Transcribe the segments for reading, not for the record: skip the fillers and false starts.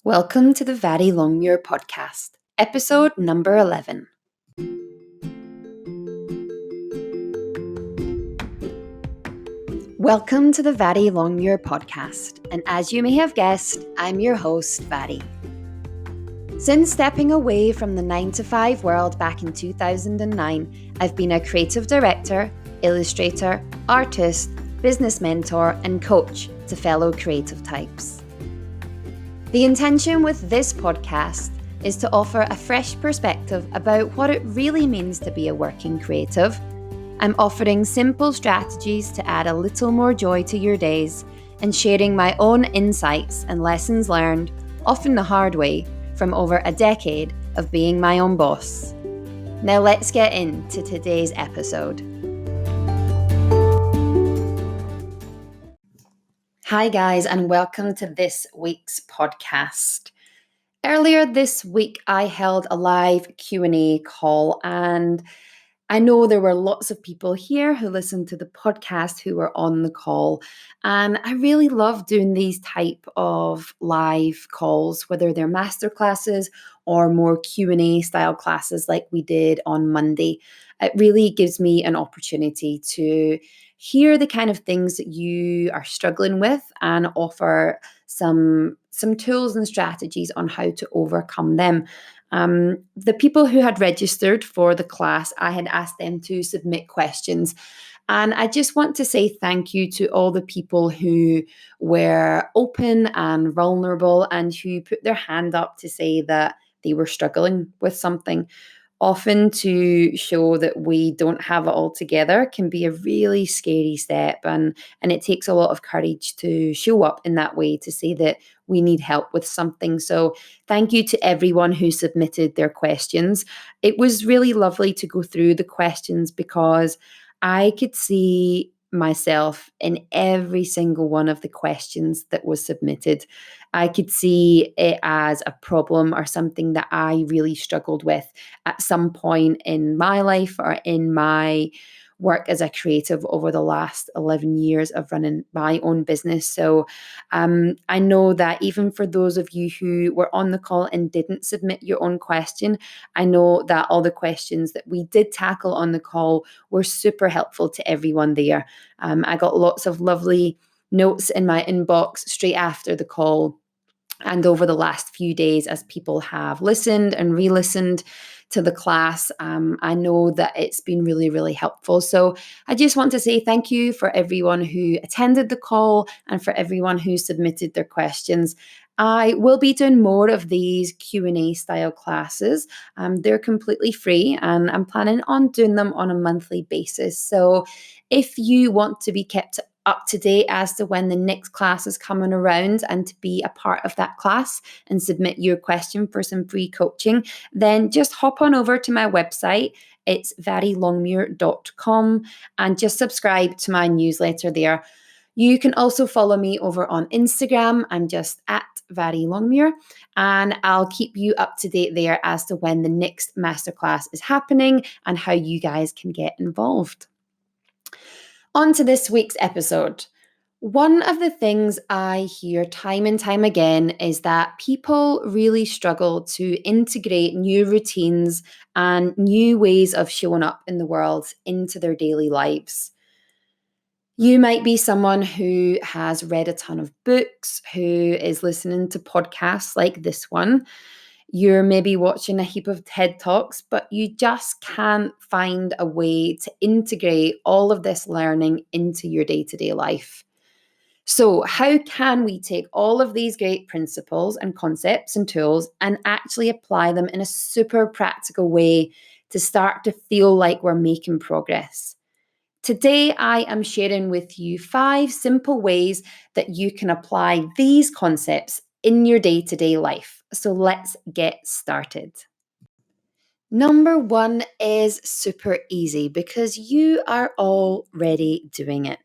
Welcome to the Vari Longmuir Podcast, episode number 11. Welcome to the Vari Longmuir Podcast, and as you may have guessed, I'm your host, Vari. Since stepping away from the 9-to-5 world back in 2009, I've been a creative director, illustrator, artist, business mentor, and coach to fellow creative types. The intention with this podcast is to offer a fresh perspective about what it really means to be a working creative. I'm offering simple strategies to add a little more joy to your days and sharing my own insights and lessons learned, often the hard way, from over a decade of being my own boss. Now let's get into today's episode. Hi guys, and welcome to this week's podcast. Earlier this week, I held a live Q&A call, and I know there were lots of people here who listened to the podcast who were on the call, and I really love doing these type of live calls, whether they're masterclasses or more Q&A style classes like we did on Monday. It really gives me an opportunity to hear the kind of things that you are struggling with and offer some tools and strategies on how to overcome them. The people who had registered for the class, I had asked them to submit questions. And I just want to say thank you to all the people who were open and vulnerable and who put their hand up to say that they were struggling with something. Often to show that we don't have it all together can be a really scary step, and it takes a lot of courage to show up in that way to say that we need help with something. So thank you to everyone who submitted their questions. It was really lovely to go through the questions because I could see myself in every single one of the questions that was submitted. I could see it as a problem or something that I really struggled with at some point in my life or in my work as a creative over the last 11 years of running my own business. So I know that even for those of you who were on the call and didn't submit your own question, I know that all the questions that we did tackle on the call were super helpful to everyone there. I got lots of lovely notes in my inbox straight after the call and over the last few days as people have listened and re-listened to the class. I know that it's been really, really helpful. So I just want to say thank you for everyone who attended the call and for everyone who submitted their questions. I will be doing more of these Q&A style classes. They're completely free and I'm planning on doing them on a monthly basis. So if you want to be kept up to date as to when the next class is coming around and to be a part of that class and submit your question for some free coaching, then just hop on over to my website. It's varilongmuir.com and just subscribe to my newsletter there. You can also follow me over on Instagram. I'm just at Vari Longmuir, and I'll keep you up to date there as to when the next masterclass is happening and how you guys can get involved. On to this week's episode. One of the things I hear time and time again is that people really struggle to integrate new routines and new ways of showing up in the world into their daily lives. You might be someone who has read a ton of books, who is listening to podcasts like this one. You're maybe watching a heap of TED Talks, but you just can't find a way to integrate all of this learning into your day-to-day life. So how can we take all of these great principles and concepts and tools and actually apply them in a super practical way to start to feel like we're making progress? Today, I am sharing with you 5 simple ways that you can apply these concepts in your day-to-day life. So let's get started. Number 1 is super easy because you are already doing it.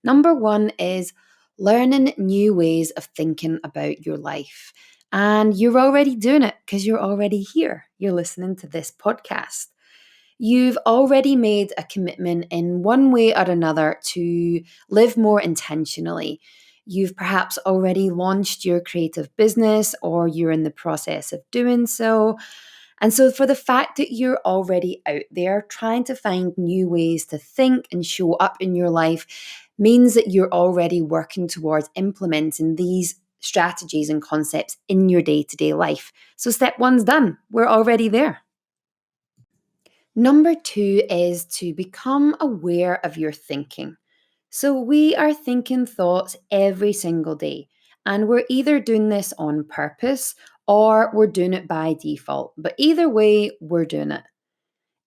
Number 1 is learning new ways of thinking about your life. And you're already doing it because you're already here. You're listening to this podcast. You've already made a commitment in one way or another to live more intentionally. You've perhaps already launched your creative business or you're in the process of doing so. And so, for the fact that you're already out there trying to find new ways to think and show up in your life means that you're already working towards implementing these strategies and concepts in your day to day life. So, step one's done. We're already there. Number two is to become aware of your thinking. So, we are thinking thoughts every single day, and we're either doing this on purpose or we're doing it by default. But either way, we're doing it.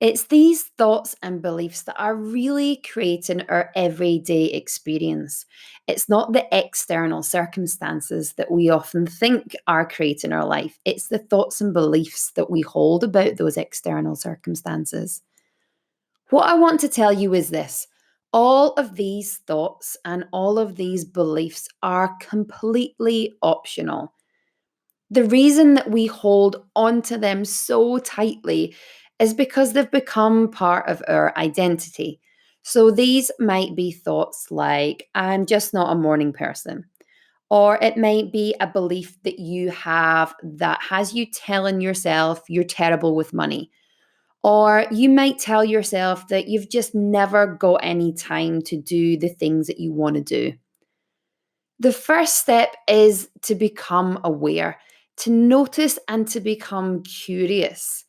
It's these thoughts and beliefs that are really creating our everyday experience. It's not the external circumstances that we often think are creating our life, it's the thoughts and beliefs that we hold about those external circumstances. What I want to tell you is this: all of these thoughts and all of these beliefs are completely optional. The reason that we hold onto them so tightly is because they've become part of our identity. So these might be thoughts like, I'm just not a morning person. Or it might be a belief that you have that has you telling yourself you're terrible with money. Or you might tell yourself that you've just never got any time to do the things that you want to do. The first step is to become aware, to notice and to become curious.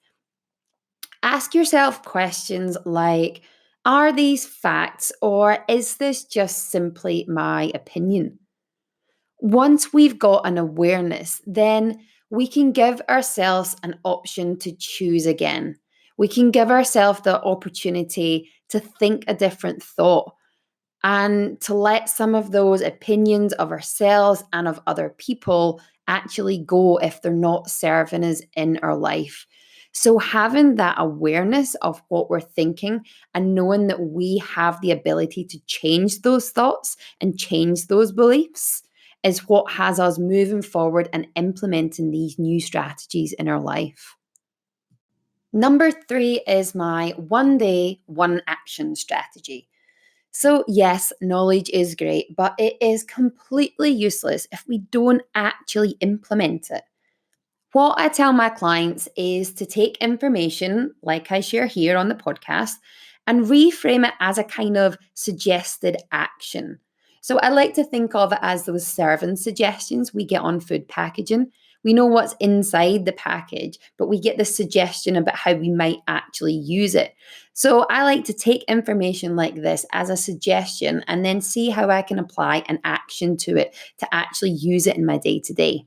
Ask yourself questions like, are these facts or is this just simply my opinion? Once we've got an awareness, then we can give ourselves an option to choose again. We can give ourselves the opportunity to think a different thought and to let some of those opinions of ourselves and of other people actually go if they're not serving us in our life. So, having that awareness of what we're thinking and knowing that we have the ability to change those thoughts and change those beliefs is what has us moving forward and implementing these new strategies in our life. Number three is my one day, one action strategy. So, yes, knowledge is great, but it is completely useless if we don't actually implement it. What I tell my clients is to take information, like I share here on the podcast, and reframe it as a kind of suggested action. So I like to think of it as those serving suggestions we get on food packaging. We know what's inside the package, but we get the suggestion about how we might actually use it. So I like to take information like this as a suggestion and then see how I can apply an action to it to actually use it in my day to day.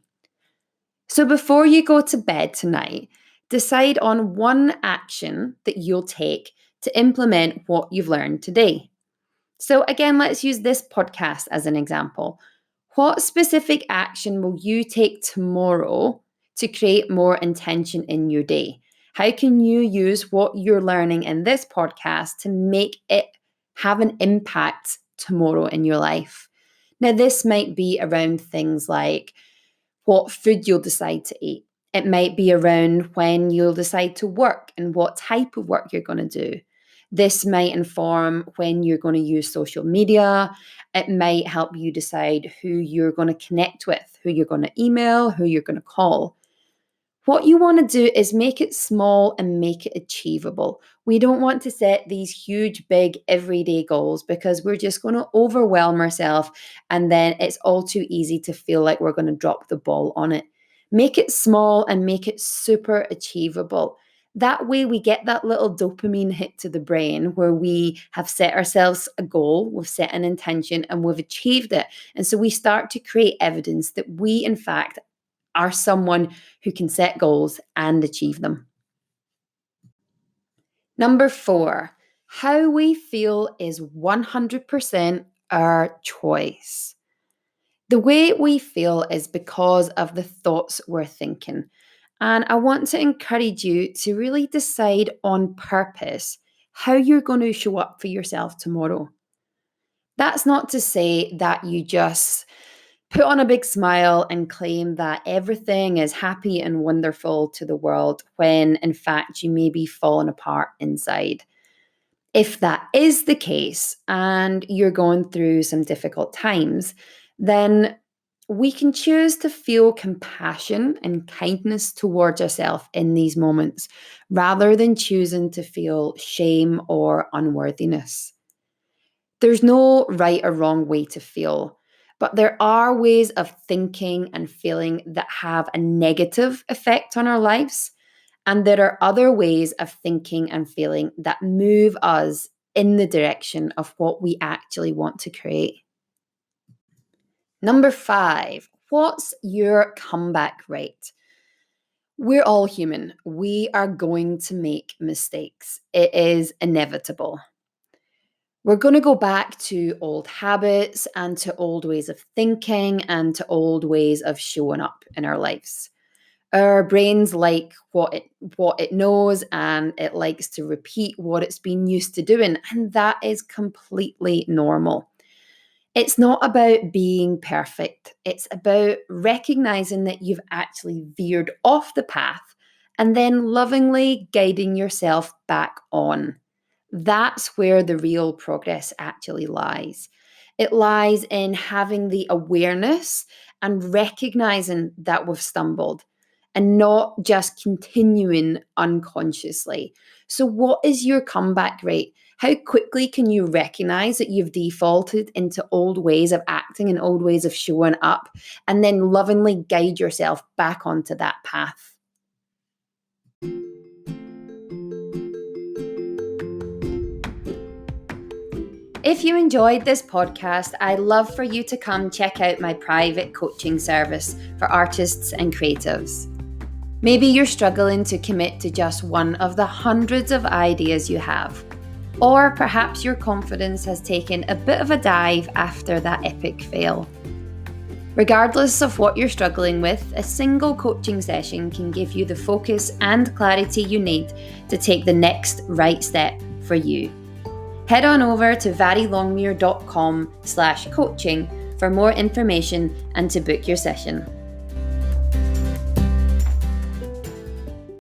So before you go to bed tonight, decide on one action that you'll take to implement what you've learned today. So, again, let's use this podcast as an example. What specific action will you take tomorrow to create more intention in your day? How can you use what you're learning in this podcast to make it have an impact tomorrow in your life? Now, this might be around things like what food you'll decide to eat. It might be around when you'll decide to work and what type of work you're going to do. This might inform when you're going to use social media. It might help you decide who you're going to connect with, who you're going to email, who you're going to call. What you want to do is make it small and make it achievable. We don't want to set these huge, big, everyday goals because we're just going to overwhelm ourselves and then it's all too easy to feel like we're going to drop the ball on it. Make it small and make it super achievable. That way, we get that little dopamine hit to the brain where we have set ourselves a goal, we've set an intention, and we've achieved it. And so we start to create evidence that we, in fact, are someone who can set goals and achieve them. Number four, how we feel is 100% our choice. The way we feel is because of the thoughts we're thinking. And I want to encourage you to really decide on purpose how you're going to show up for yourself tomorrow. That's not to say that you just put on a big smile and claim that everything is happy and wonderful to the world when in fact you may be falling apart inside. If that is the case and you're going through some difficult times, then we can choose to feel compassion and kindness towards ourselves in these moments rather than choosing to feel shame or unworthiness. There's no right or wrong way to feel, but there are ways of thinking and feeling that have a negative effect on our lives. And there are other ways of thinking and feeling that move us in the direction of what we actually want to create. Number 5, what's your comeback rate? We're all human. We are going to make mistakes. It is inevitable. We're going to go back to old habits and to old ways of thinking and to old ways of showing up in our lives. Our brains like what it knows, and it likes to repeat what it's been used to doing, and that is completely normal. It's not about being perfect. It's about recognizing that you've actually veered off the path and then lovingly guiding yourself back on. That's where the real progress actually lies. It lies in having the awareness and recognizing that we've stumbled and not just continuing unconsciously. So, what is your comeback rate? How quickly can you recognize that you've defaulted into old ways of acting and old ways of showing up, and then lovingly guide yourself back onto that path? If you enjoyed this podcast, I'd love for you to come check out my private coaching service for artists and creatives. Maybe you're struggling to commit to just one of the hundreds of ideas you have. Or perhaps your confidence has taken a bit of a dive after that epic fail. Regardless of what you're struggling with, a single coaching session can give you the focus and clarity you need to take the next right step for you. Head on over to varilongmuir.com/coaching for more information and to book your session.